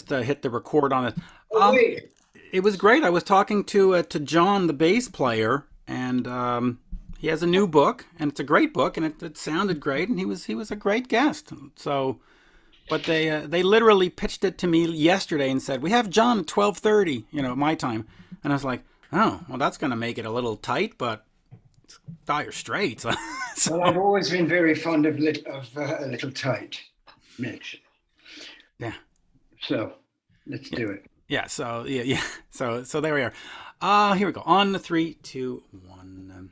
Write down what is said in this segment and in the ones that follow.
hit the record on it. Oh, wait. It was great. I was talking to John, the bass player, and he has a new book, and it's a great book, and it sounded great, and he was a great guest. So, but they literally pitched it to me yesterday and said we have John at 12:30, my time, and I was like, oh, well, that's gonna make it a little tight, but it's Dire Straits. Well, So I've always been very fond of a little tight, Mitch. yeah, So let's yeah, do it. yeah. So yeah. So there we are. Here we go. On the three, two, one.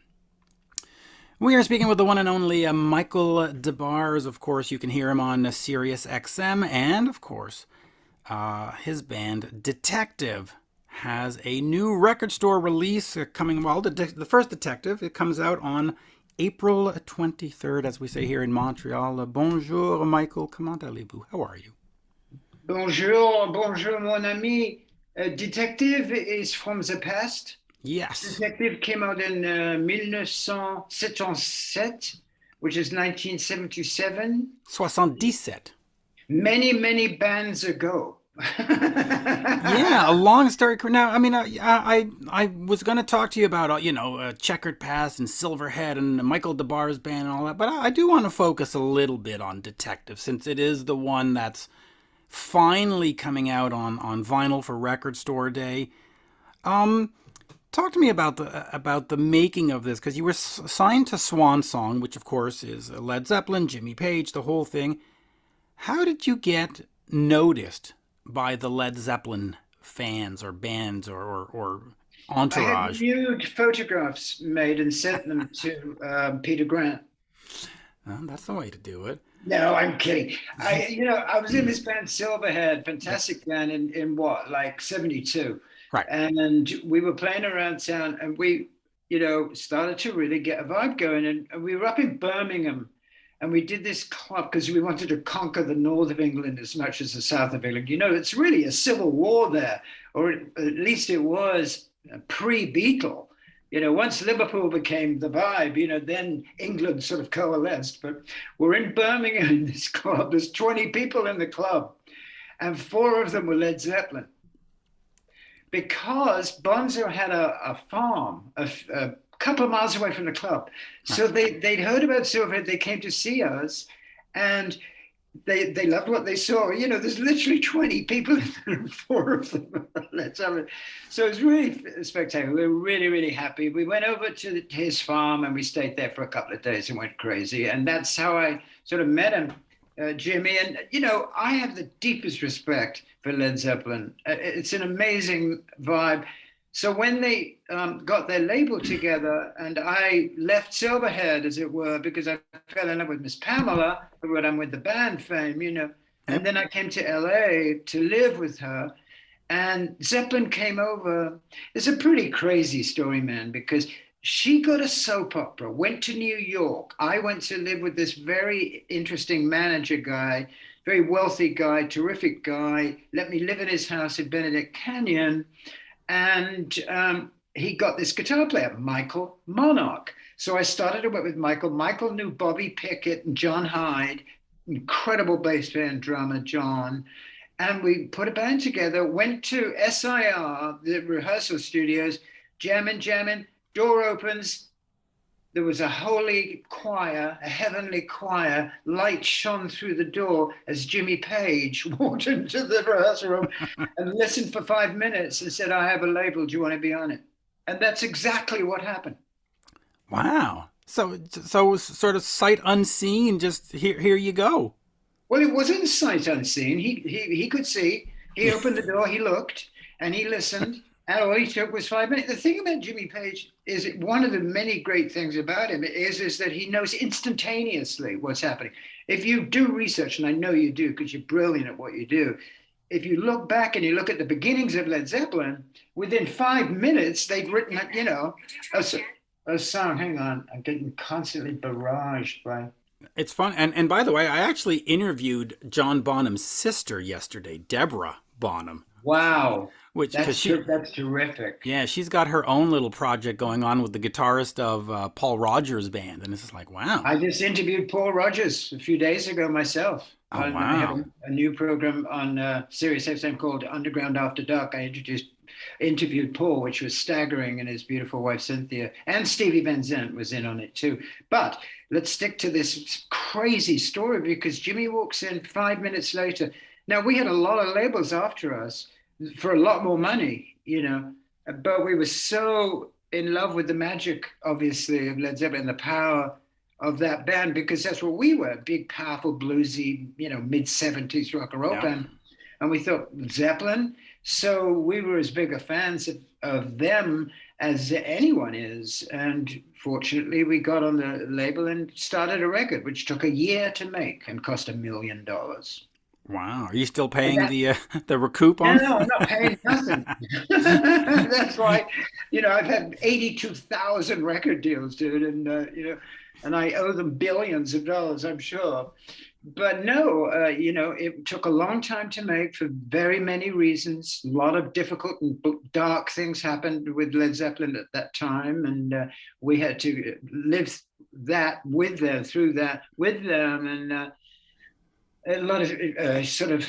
We are speaking with the one and only Michael DeBars. Of course, you can hear him on Sirius XM, and of course, his band Detective has a new record store release coming. Well, the first Detective, it comes out on April 23rd, as we say here in Montreal. Bonjour, Michael. Comment allez-vous? How are you? Bonjour, bonjour, mon ami. Detective is from the past. Yes, Detective came out in 1977, which is 1977. 77. Many, many bands ago. Yeah, a long story. Now, I mean, I was going to talk to you about, Checkered Past and Silverhead and Michael DeBar's band and all that, but I do want to focus a little bit on Detective since it is the one that's finally coming out on vinyl for Record Store Day. Um, Talk to me about the making of this because you were signed to Swan Song, which of course is Led Zeppelin, Jimmy Page, the whole thing. How did you get noticed by the Led Zeppelin fans or bands or I had entourage? nude photographs made and sent them to Peter Grant. That's the way to do it. No, I'm kidding. I was in this band Silverhead, Yep. fantastic band in what, like 72. Right. And we were playing around town and we, started to really get a vibe going. And we were up in Birmingham and we did this club because we wanted to conquer the north of England as much as the south of England. It's really a civil war there, or at least it was pre-Beatle. Once Liverpool became the vibe, then England sort of coalesced. But we're in Birmingham in this club. There's 20 people in the club, and four of them were Led Zeppelin because Bonzo had a farm a couple of miles away from the club. Right. So they'd heard about Silverhead. They came to see us, and they loved what they saw. There's literally 20 people in there, and four of them. Let's have it. So it was really spectacular. We were really, really happy. We went over to his farm and we stayed there for a couple of days and went crazy. And that's how I sort of met him, Jimmy. And, I have the deepest respect for Led Zeppelin. It's an amazing vibe. So when they got their label together, and I left Silverhead, as it were, because I fell in love with Miss Pamela, who I'm with the band fame, and Yep. then I came to LA to live with her, and Zeppelin came over. It's a pretty crazy story, man, because she got a soap opera, went to New York. I went to live with this very interesting manager guy, very wealthy guy, terrific guy, let me live in his house in Benedict Canyon, and he got this guitar player, Michael Monarch. So I started to work with Michael. Michael knew Bobby Pickett and John Hyde, incredible bass band drummer, John. And we put a band together, went to SIR, the rehearsal studios, jamming, door opens, there was a holy choir, a heavenly choir. Light shone through the door as Jimmy Page walked into the rehearsal room and listened for 5 minutes and said, I have a label. Do you want to be on it? And that's exactly what happened. Wow. So it was sort of sight unseen. Just here you go. Well, it wasn't sight unseen. He could see. He Yeah. opened the door, he looked, and he listened. And all he took was 5 minutes. The thing about Jimmy Page is one of the many great things about him is that he knows instantaneously what's happening. If you do research, and I know you do because you're brilliant at what you do, if you look back and you look at the beginnings of Led Zeppelin, within 5 minutes they'd written, a, a song. Hang on, I'm getting constantly barraged by. It's fun. And by the way, I actually interviewed John Bonham's sister yesterday, Deborah Bonham, Wow, which because that's terrific. yeah, she's got her own little project going on with the guitarist of Paul Rogers' band, and it's just like, wow. I just interviewed Paul Rogers a few days ago myself. Oh, I have wow. a new program on Sirius XM called Underground After Dark. I interviewed Paul, which was staggering, and his beautiful wife Cynthia, and Stevie Van Zandt was in on it too. But let's stick to this crazy story because Jimmy walks in 5 minutes later. Now we had a lot of labels after us for a lot more money, but we were so in love with the magic, obviously, of Led Zeppelin, the power of that band, because that's what we were, big, powerful, bluesy, mid 70s rock and roll Yeah. band. And we thought Zeppelin. So we were as big a fans of them as anyone is. And fortunately, we got on the label and started a record, which took a year to make and cost $1 million. Wow. Are you still And paying that, the the recoup no, on? no, I'm not paying nothing. That's why, I've had 82,000 record deals, dude, and I owe them billions of dollars, I'm sure. But no, it took a long time to make for very many reasons. A lot of difficult and dark things happened with Led Zeppelin at that time, and we had to live that with them, through that with them, and a lot of sort of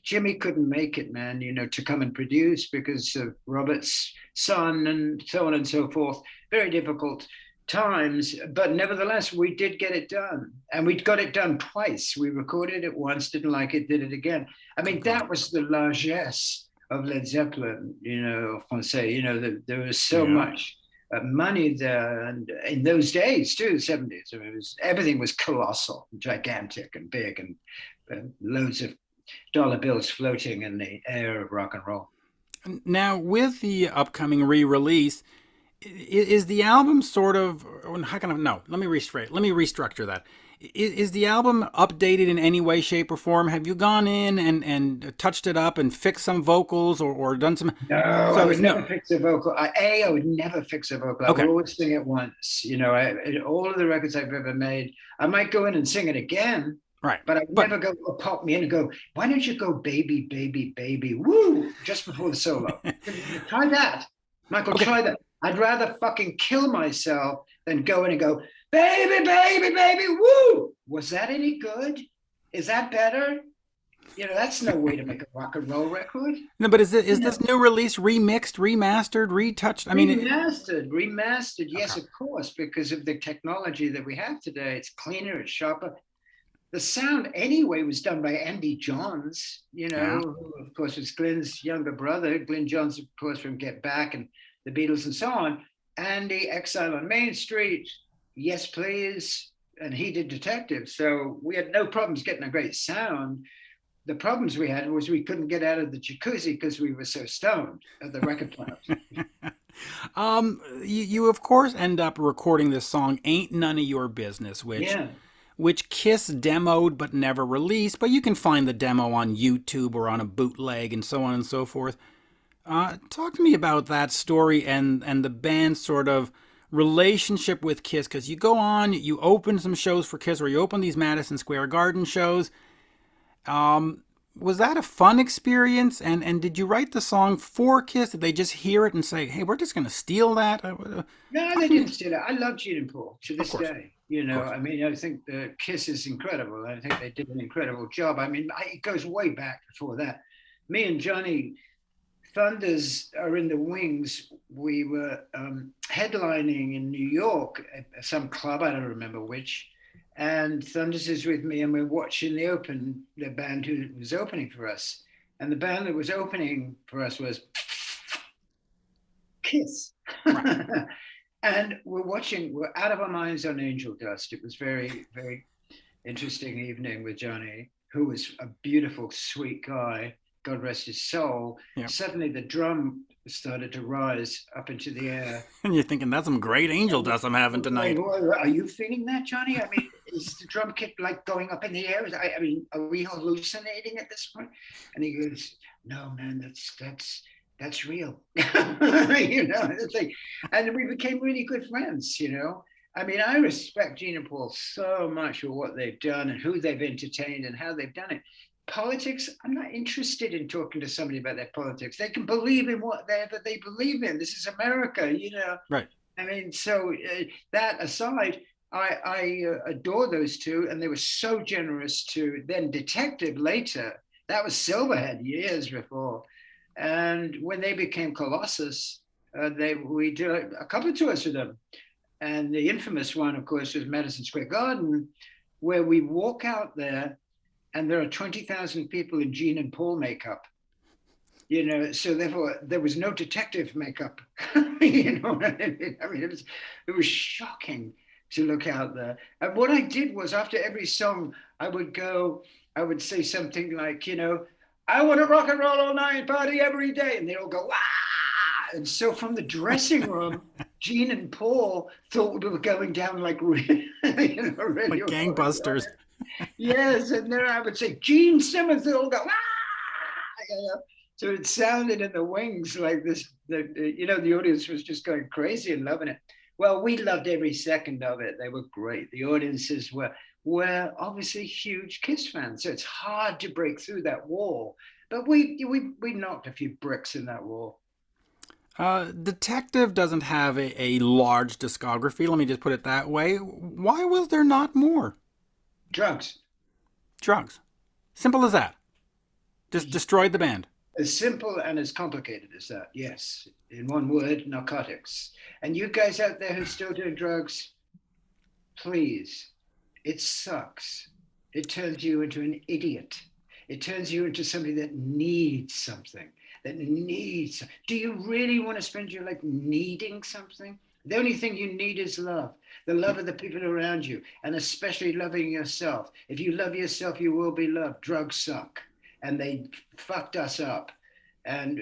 Jimmy couldn't make it, man, to come and produce because of Robert's son and so on and so forth. Very difficult times, but nevertheless, we did get it done. And we got it done twice. We recorded it once, didn't like it, did it again. I mean, Okay. that was the largesse of Led Zeppelin, Francais, there was so Yeah. much money there, and in those days too, the 70s. I mean, everything was colossal, gigantic, and big, and loads of dollar bills floating in the air of rock and roll. Now, with the upcoming re-release, is the album sort of? How can I? No, let me restructure. Let me restructure that. Is the album updated in any way, shape, or form? Have you gone in and touched it up and fixed some vocals or done some? No, I So would it's no. never fix a vocal. I would never fix a vocal. I would Okay. always sing it once. In all of the records I've ever made, I might go in and sing it again, Right. but I would But never go pop me in and go, why don't you go baby, baby, baby, woo, just before the solo? Try that. Michael, okay. try that. I'd rather fucking kill myself than go in and go, baby, baby, baby, woo. Was that any good? Is that better? That's no way to make a rock and roll record. No, but is You this know, new release remixed, remastered, retouched? I mean, remastered, okay. yes, of course, because of the technology that we have today. It's cleaner, it's sharper. The sound, anyway, was done by Andy Johns, Yeah. who, of course, was Glenn's younger brother. Glenn Johns, of course, from Get Back and the Beatles and so on. Andy, Exile on Main Street, Yes Please, and he did Detective. So we had no problems getting a great sound. The problems we had was we couldn't get out of the jacuzzi because we were so stoned at the record plant. You of course end up recording this song "Ain't None of Your Business," Yeah. which Kiss demoed but never released. But you can find the demo on YouTube or on a bootleg and so on and so forth. Talk to me about that story and the band's sort of relationship with Kiss, because you go on, you open some shows for Kiss, or you open these Madison Square Garden shows. Was that a fun experience? And did you write the song for Kiss? Did they just hear it and say, "Hey, we're just going to steal that"? No, Talk they to me. didn't steal it. I love Gene and Paul to Of this course, day. of course. I mean, I think the Kiss is incredible. I think they did an incredible job. I mean, it goes way back before that. Me and Johnny Thunders are in the wings. We were headlining in New York at some club, I don't remember which. And Thunders is with me, and we're watching the band who was opening for us. And the band that was opening for us was Kiss. Right. And we're out of our minds on Angel Dust. It was very, very interesting evening with Johnny, who was a beautiful, sweet guy. God rest his soul. Yeah. Suddenly the drum started to rise up into the air. And you're thinking that's some great angel dust I'm having tonight. Are you feeling that, Johnny? I mean, is the drum kit like going up in the air? I mean, are we hallucinating at this point? And he goes, "No, man, that's real." It's like, and we became really good friends. I mean, I respect Gene and Paul so much for what they've done and who they've entertained and how they've done it. Politics, I'm not interested in talking to somebody about their politics. They can believe in whatever they believe in. This is America. Right. I mean, so that aside, I adore those two, and they were so generous to then Detective later. That was Silverhead years before, and when they became Colossus, they we did a couple of tours with them, and the infamous one, of course, was Madison Square Garden, where we walk out there, and there are 20,000 people in Gene and Paul makeup. So therefore there was no detective makeup. You know what I mean? I mean, it was shocking to look out there. And what I did was after every song, I would say something like, I want to rock and roll all night, party every day. And they all go, ah. And so from the dressing room, Gene and Paul thought we were going down like really, Like really. gangbusters. Yes, and then I would say Gene Simmons, they'll go, so it sounded in the wings like this. The audience was just going crazy and loving it. Well, we loved every second of it. They were great. The audiences were obviously huge Kiss fans, so it's hard to break through that wall. But we knocked a few bricks in that wall. Detective doesn't have a large discography. Let me just put it that way. Why was there not more? Drugs. Drugs. Simple as that. Just destroyed the band. As simple and as complicated as that, yes. In one word, narcotics. And you guys out there who still doing drugs, please, it sucks. It turns you into an idiot. It turns you into somebody that needs something, that needs. Do you really want to spend your life needing something? The only thing you need is love, the love of the people around you, and especially loving yourself. If you love yourself, you will be loved. Drugs suck, and they fucked us up. And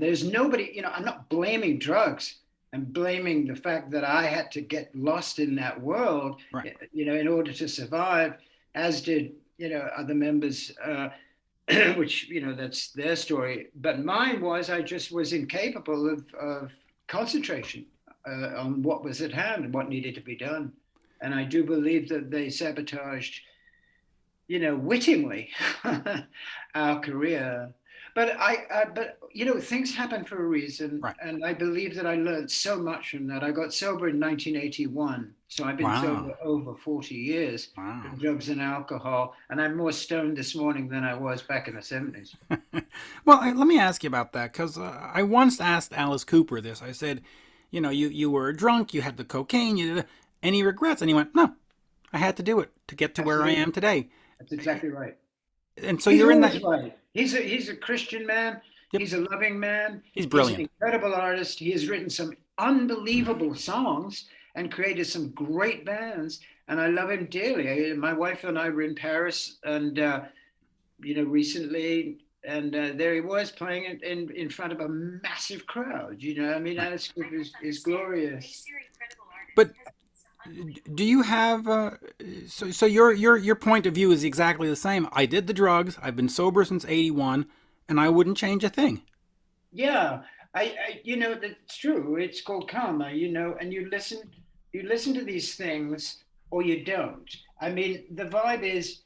there's nobody, I'm not blaming drugs. I'm blaming the fact that I had to get lost in that world, Right. in order to survive, as did, other members, which, that's their story. But mine was, I just was incapable of concentration on what was at hand and what needed to be done. And I do believe that they sabotaged, wittingly our career. But things happen for a reason, Right. and I believe that I learned so much from that. I got sober in 1981, so I've been Wow. sober over 40 years Wow. from drugs and alcohol, and I'm more stoned this morning than I was back in the 70s. Well, let me ask you about that because I once asked Alice Cooper this. I said, you were drunk, you had the cocaine, you did any regrets? And he went, no, I had to do it to get to where I Absolutely, am today. that's exactly right. And so He's you're in that. always right. He's a Christian man. Yep. He's a loving man. He's He's an brilliant. incredible artist. He has written some unbelievable songs and created some great bands. And I love him dearly. My wife and I were in Paris, and recently, and there he was playing it in front of a massive crowd. I mean, Right. Alice Cooper is glorious. But do you have so your point of view is exactly the same. I did the drugs. I've been sober since 81 and I wouldn't change a thing. Yeah, that's true. It's called karma, and you listen to these things or you don't. I mean, the vibe is,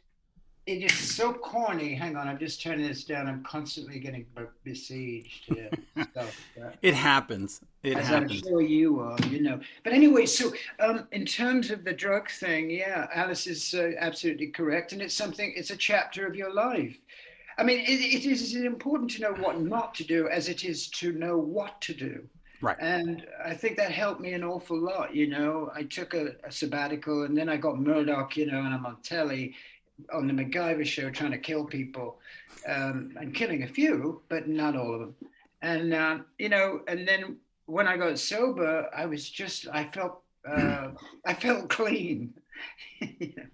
it is so corny. Hang on, I'm just turning this down. I'm constantly getting besieged here. So, It happens. It as I'm happens. sure you are. But anyway, so in terms of the drug thing, yeah, Alice is absolutely correct, and it's a chapter of your life. I mean, it is as important to know what not to do as it is to know what to do. Right. And I think that helped me an awful lot. I took a sabbatical, and then I got Murdoch, and I'm on telly on the MacGyver show trying to kill people, and killing a few, but not all of them. And then when I got sober, I felt clean, you know,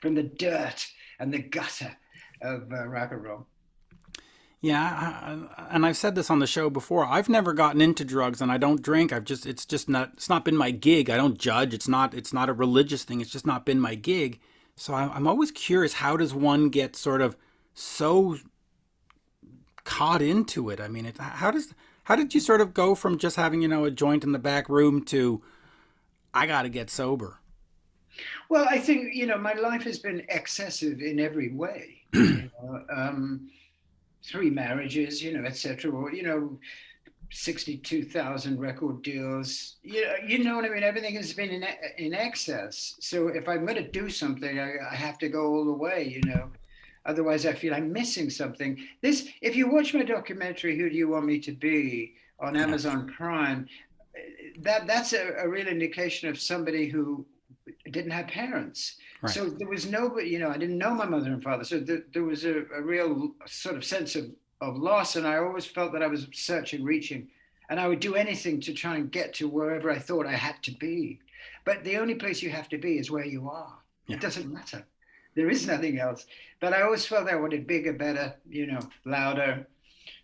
from the dirt and the gutter of rock and roll. Yeah, and I've said this on the show before. I've never gotten into drugs, and I don't drink. It's not been my gig. I don't judge. It's not a religious thing. It's just not been my gig. So I'm always curious. How does one get sort of so caught into it? I mean, how did you sort of go from just having a joint in the back room to I got to get sober? Well, I think, my life has been excessive in every way. 3 marriages, etc. Or, 62,000 record deals. You know what I mean? Everything has been in excess. So if I'm going to do something, I have to go all the way, Otherwise, I feel I'm missing something. If you watch my documentary, Who Do You Want Me to Be on Yeah. Amazon Prime, that's a real indication of somebody who didn't have parents. Right. So there was nobody, I didn't know my mother and father. So there was a real sort of sense of loss. And I always felt that I was searching, reaching, and I would do anything to try and get to wherever I thought I had to be. But the only place you have to be is where you are. Yeah. It doesn't matter. There is nothing else. But I always felt I wanted bigger, better, louder,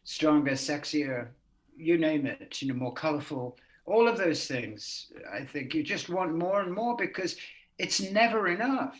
stronger, sexier, you name it, more colorful, all of those things. I think you just want more and more because it's never enough.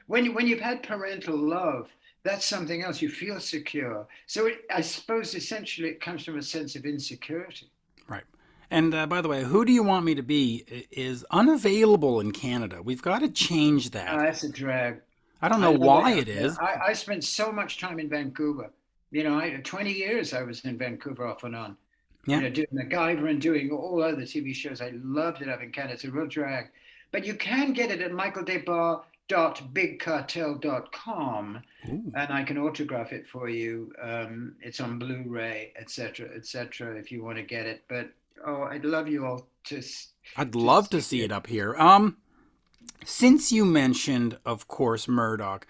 When you've had parental love, that's something else. You feel secure. So I suppose essentially it comes from a sense of insecurity. Right. And by the way, Who Do You Want Me to Be is unavailable in Canada. We've got to change that. That's a drag. I don't I know love it why out it there. is. I spent so much time in Vancouver. 20 years I was in Vancouver off and on. Yeah. Doing MacGyver and doing all other TV shows. I loved it up in Canada. It's a real drag. But you can get it at michaeldebar.bigcartel.com, Ooh. and I can autograph it for you. It's on Blu-ray, etc., if you want to get it. But oh, I'd love you all I'd to love to see see it it. up here. Since you mentioned, of course, Murdoch,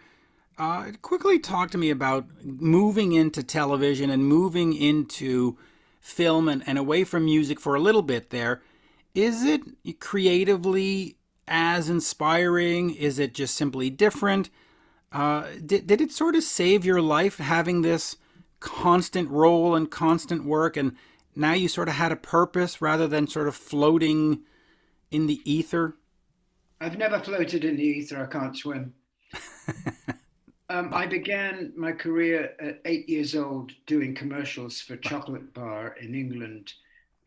quickly talk to me about moving into television and moving into film and away from music for a little bit there. Is it creatively as inspiring? Is it just simply different? Did it sort of save your life having this constant role and constant work, and now you sort of had a purpose rather than sort of floating in the ether? I've never floated in the ether. I can't swim. But I began my career at 8 years old doing commercials for right, Chocolate Bar in England.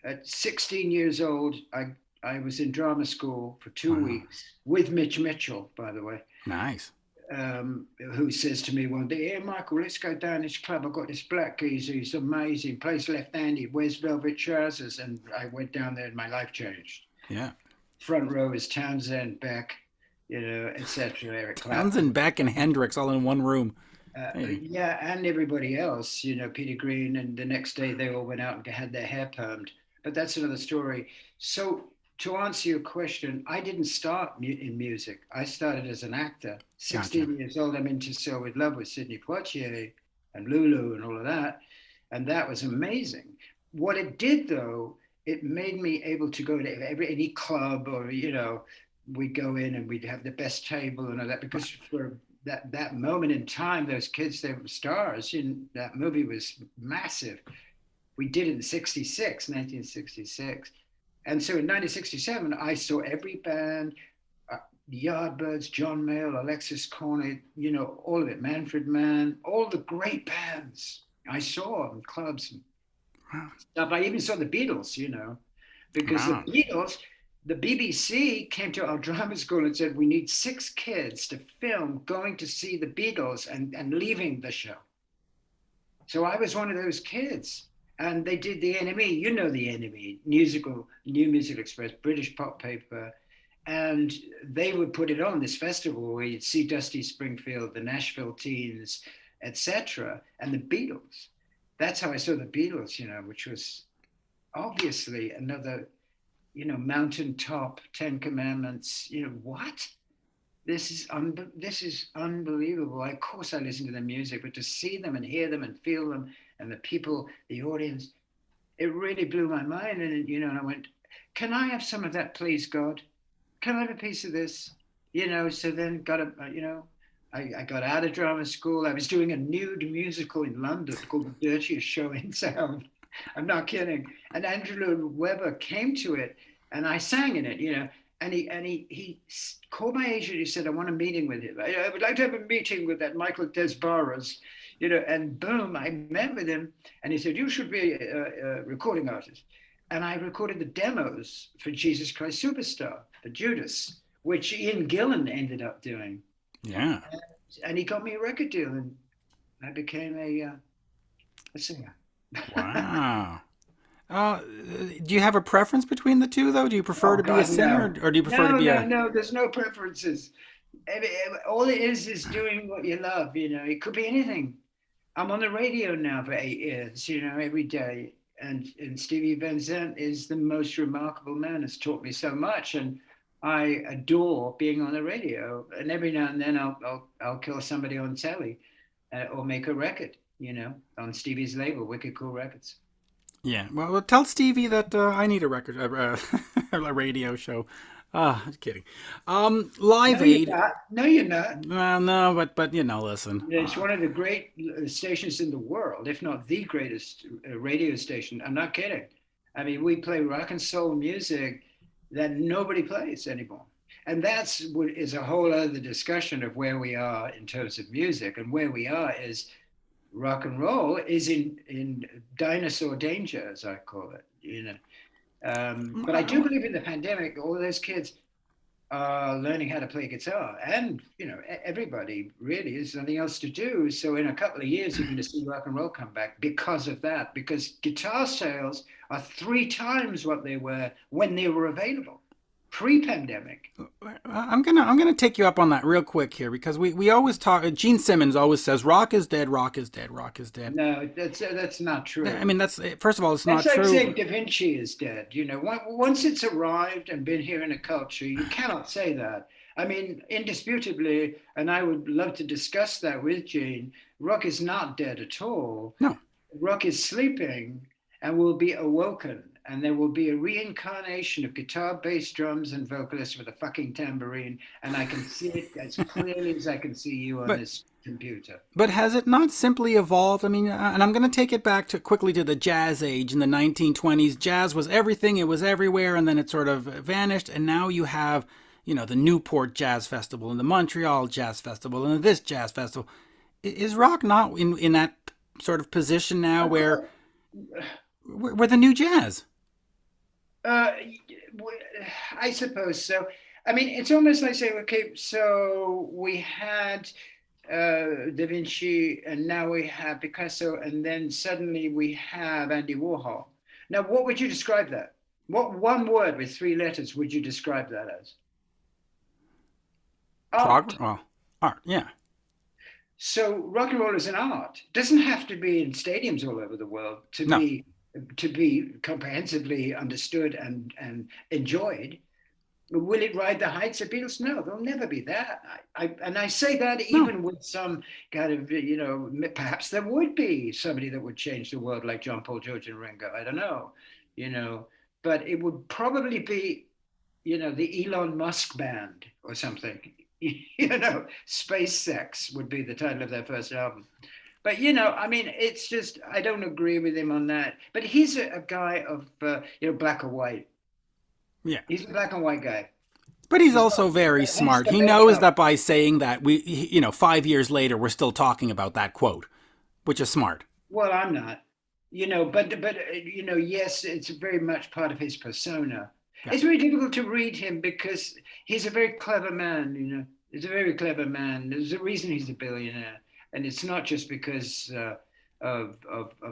At 16 years old, I was in drama school for two wow, weeks with Mitch Mitchell, by the way, nice. who says to me one day, "Hey, Michael, let's go down this club. I've got this black geezer. He's amazing. Plays left-handed, wears velvet trousers." And I went down there and my life changed. Yeah, Front row is Townsend, Beck, etc. Eric Clapton. Townsend, Beck, and Hendrix all in one room. Hey, Yeah, and everybody else, Peter Green, and the next day they all went out and had their hair permed. But that's another story. So to answer your question, I didn't start in music. I started as an actor. gotcha. 16 years old, I'm into So With Love with Sidney Poitier and Lulu and all of that. And that was amazing. What it did, though, it made me able to go to any club or, we'd go in and we'd have the best table and all that because for that moment in time, those kids, they were stars. That movie was massive. We did it in 1966. And so in 1967, I saw every band, the Yardbirds, John Mayall, Alexis Cornet, all of it, Manfred Mann, all the great bands I saw in clubs and Wow, stuff. I even saw the Beatles, because wow, the BBC came to our drama school and said, we need 6 kids to film going to see the Beatles and leaving the show. So I was one of those kids. And they did the NME, the NME, New Musical Express, British pop paper. And they would put it on this festival where you'd see Dusty Springfield, the Nashville Teens, etc., and the Beatles. That's how I saw the Beatles, which was obviously another, mountaintop, Ten Commandments. What? This is unbelievable. Of course, I listen to the music, but to see them and hear them and feel them, and the people, the audience, it really blew my mind. And I went, "Can I have some of that, please, God? Can I have a piece of this?" So then I got out of drama school. I was doing a nude musical in London called The Dirtiest Show in Town. I'm not kidding. And Andrew Lloyd Webber came to it, and I sang in it. And he called my agent. He said, "I want a meeting with him. I would like to have a meeting with that Michael Desbarres." And boom, I met with him, and he said, "You should be a recording artist." And I recorded the demos for Jesus Christ Superstar for Judas, which Ian Gillan ended up doing. yeah. And he got me a record deal, and I became a singer. Wow. Do you have a preference between the two, though? Do you prefer Oh to be a God, singer, no, or do you prefer to no, be no, a? no. There's no preferences. All it is doing what you love. It could be anything. I'm on the radio now for 8 years. Every day. And Stevie Van Zandt is the most remarkable man. Has taught me so much, and I adore being on the radio. And every now and then I'll kill somebody on telly, or make a record. On Stevie's label, Wicked Cool Records. Yeah. Well, tell Stevie that I need a record, a radio show. Ah, kidding. No, Live you're Aid. not. No, you're not. Well, no, but listen. It's one of the great stations in the world, if not the greatest radio station. I'm not kidding. I mean, we play rock and soul music that nobody plays anymore. And that's what is a whole other discussion of where we are in terms of music. And where we are is rock and roll is in dinosaur danger, as I call it. But I do believe in the pandemic, all those kids learning how to play guitar. And, everybody really has nothing else to do. So in a couple of years, you're going to see rock and roll come back because of that, because guitar sales are 3 times what they were when they were available pre-pandemic. I'm gonna take you up on that real quick here because we always talk. Gene Simmons always says rock is dead, rock is dead, rock is dead. No, that's not I true. mean, that's first of all, it's That's not like saying true. Da Vinci is dead. Once it's arrived and been here in a culture, you cannot say that. I mean, indisputably, and I would love to discuss that with Gene, rock is not dead at all. No, Rock is sleeping and will be awoken. And there will be a reincarnation of guitar, bass, drums, and vocalists with a fucking tambourine. And I can see it as clearly as I can see you on but this computer. But has it not simply evolved? I mean, and I'm going to take it back to quickly to the jazz age in the 1920s. Jazz was everything; it was everywhere, and then it sort of vanished. And now you have, the Newport Jazz Festival and the Montreal Jazz Festival and this Jazz Festival. Is rock not in that sort of position now where Uh, we're the new jazz? Uh, I suppose so. I mean, it's almost like saying, okay, so we had Da Vinci, and now we have Picasso, and then suddenly we have Andy Warhol. Now, what would you describe that? What one word with 3 letters would you describe that as? Progress? Art. Well, art. Yeah. So rock and roll is an art. It doesn't have to be in stadiums all over the world No. to be comprehensively understood and enjoyed. Will it ride the heights of Beatles? No, there'll never be that. And I say that No. even with some kind of, perhaps there would be somebody that would change the world like John Paul, George, and Ringo. I don't know, you know, but it would probably be, the Elon Musk band or something. Space Sex would be the title of their first album. But I mean, it's just I don't agree with him on that. But he's a guy of black or white. Yeah. He's a black and white guy. But he's He's not. also very Hence smart. the He knows makeup. that by saying that 5 years later, we're still talking about that quote, which is smart. Well, I'm not. But yes, it's very much part of his persona. Yeah. It's very difficult to read him because he's a very clever man. He's a very clever man. There's a reason he's a billionaire, and it's not just because of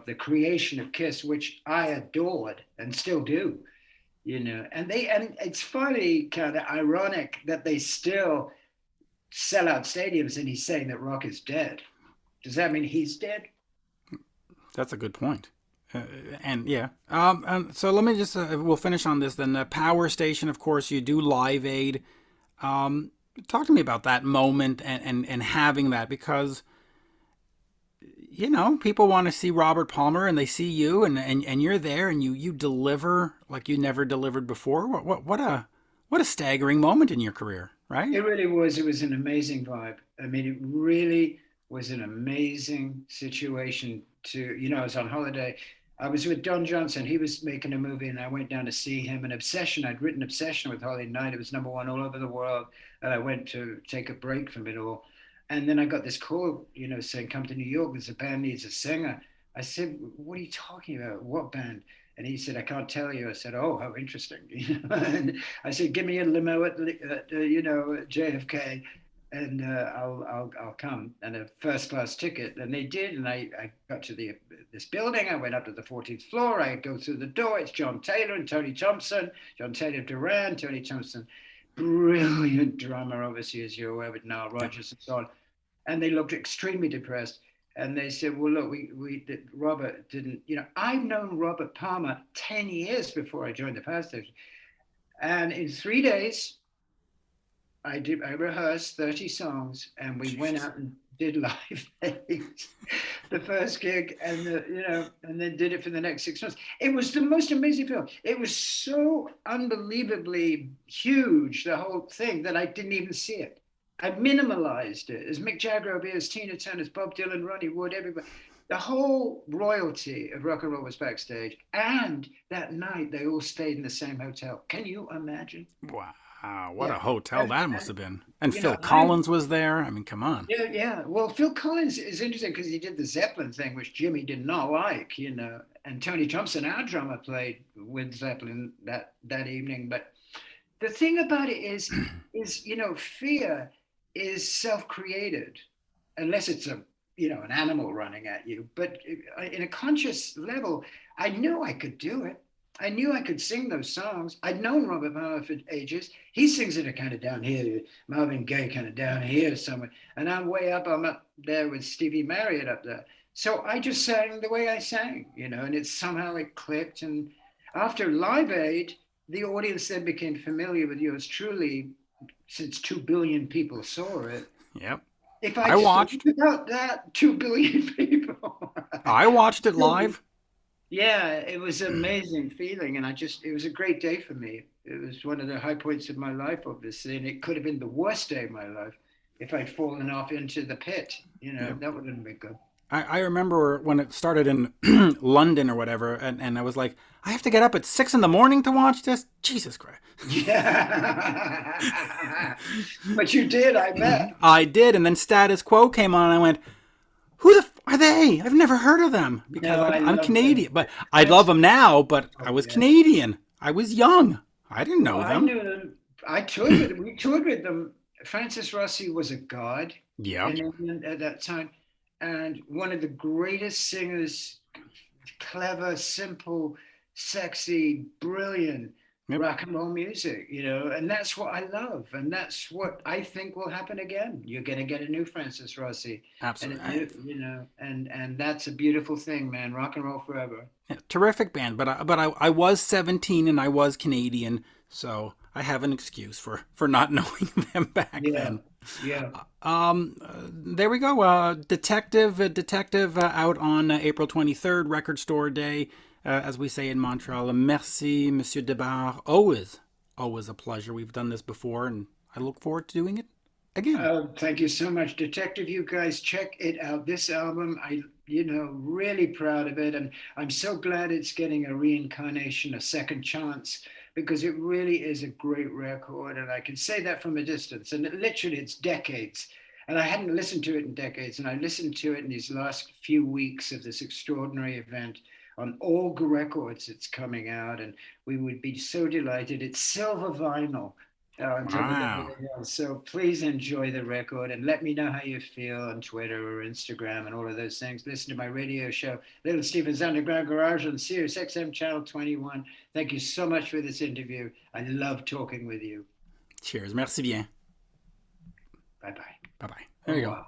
the creation of Kiss, which I adored and still do. And it's funny, kind of ironic that they still sell out stadiums, and he's saying that rock is dead. Does that mean he's dead? That's a good point. And yeah, so let me just we'll finish on this then. The Power Station, of course, you do Live Aid. Talk to me about that moment and having that because people want to see Robert Palmer and they see you and you're there and you deliver like you never delivered before. What a staggering moment in your career, right? It really was. It was an amazing vibe. I mean, it really was an amazing situation I was on holiday. I was with Don Johnson. He was making a movie, and I went down to see him. And Obsession, I'd written Obsession with Holly Knight. It was #1 all over the world. And I went to take a break from it all. And then I got this call, saying, come to New York. There's a band needs a singer. I said, what are you talking about? What band? And he said, I can't tell you. I said, oh, how interesting. And I said, give me a limo at JFK. and I'll come and a first class ticket. And they did. And I got to this building. I went up to the 14th floor. I go through the door. It's John Taylor and Tony Thompson, John Taylor Duran, Tony Thompson, brilliant drummer, obviously, as you're aware, with Nile Yeah. Rodgers and so on. And they looked extremely depressed. And they said, well, look, Robert didn't, I've known Robert Palmer 10 years before I joined the power station. And in 3 days, I rehearsed 30 songs and we went Jesus. out and did live things. The first gig and and then did it for the next 6 months. It was the most amazing film. It was so unbelievably huge, the whole thing, that I didn't even see it. I minimalized it as Mick Jagger, as Tina Turner, as Bob Dylan, Ronnie Wood, everybody. The whole royalty of rock and roll was backstage. And that night they all stayed in the same hotel. Can you imagine? Wow, what a Yeah. hotel And, that must and have been. And you Phil know, I Collins was there. I mean, come on. yeah, yeah. Well, Phil Collins is interesting because he did the Zeppelin thing, which Jimmy did not like, And Tony Thompson, our drummer, played with Zeppelin that evening. But the thing about it is fear is self-created, unless it's an animal running at you. But in a conscious level, I knew I could do it. I knew I could sing those songs. I'd known Robert Palmer for ages. He sings it kind of down here, Marvin Gaye kind of down here somewhere, and I'm way up. I'm up there with Stevie Marriott up there. So I just sang the way I sang, and it clicked. And after Live Aid, the audience then became familiar with yours truly, since 2 billion people saw it. Yep. If I'd I thought watched. about that, 2 billion people. I watched it live. Yeah, it was an amazing feeling, and it was a great day for me. It was one of the high points of my life, obviously, and it could have been the worst day of my life if I'd fallen off into the pit. Yep. That wouldn't have been good. I remember when it started in London or whatever, and I was like, I have to get up at 6 in the morning to watch this. Jesus Christ! Yeah, but you did, I bet. I did, and then Status Quo came on, and I went, "Who the are they? I've never heard of them because No, I I'm love them. Canadian, but I love That's them now. But I oh was yeah. Canadian. I was young. I didn't Well, know I them. knew them. I toured with them. We toured with them. Francis Rossi was a god Yep. in England at that time, and one of the greatest singers, clever, simple, sexy, brilliant Yep. rock and roll music, and that's what I love, and that's what I think will happen again. You're going to get a new Francis Rossi, and a Absolutely. new, and that's a beautiful thing, man. Rock and roll forever. Yeah, terrific band, but I was 17 and I was Canadian, so I have an excuse for not knowing them back Yeah, then. yeah. There we go. Detective out on April 23rd, Record Store Day, as we say in Montreal. Merci, Monsieur Debar. Always a pleasure. We've done this before, and I look forward to doing it again. Thank you so much, Detective. You guys check it out. This album, really proud of it, and I'm so glad it's getting a reincarnation, a second chance, because it really is a great record, and I can say that from a distance. And literally, it's decades, and I hadn't listened to it in decades, and I listened to it in these last few weeks of this extraordinary event on Org Records. It's coming out, and we would be so delighted. It's silver vinyl on top of Wow. everything else. So please enjoy the record and let me know how you feel on Twitter or Instagram and all of those things. Listen to my radio show, Little Steven's Underground Garage on Sirius XM Channel 21. Thank you so much for this interview. I love talking with you. Cheers. Merci bien. Bye bye. Bye bye. Au There you go. revoir.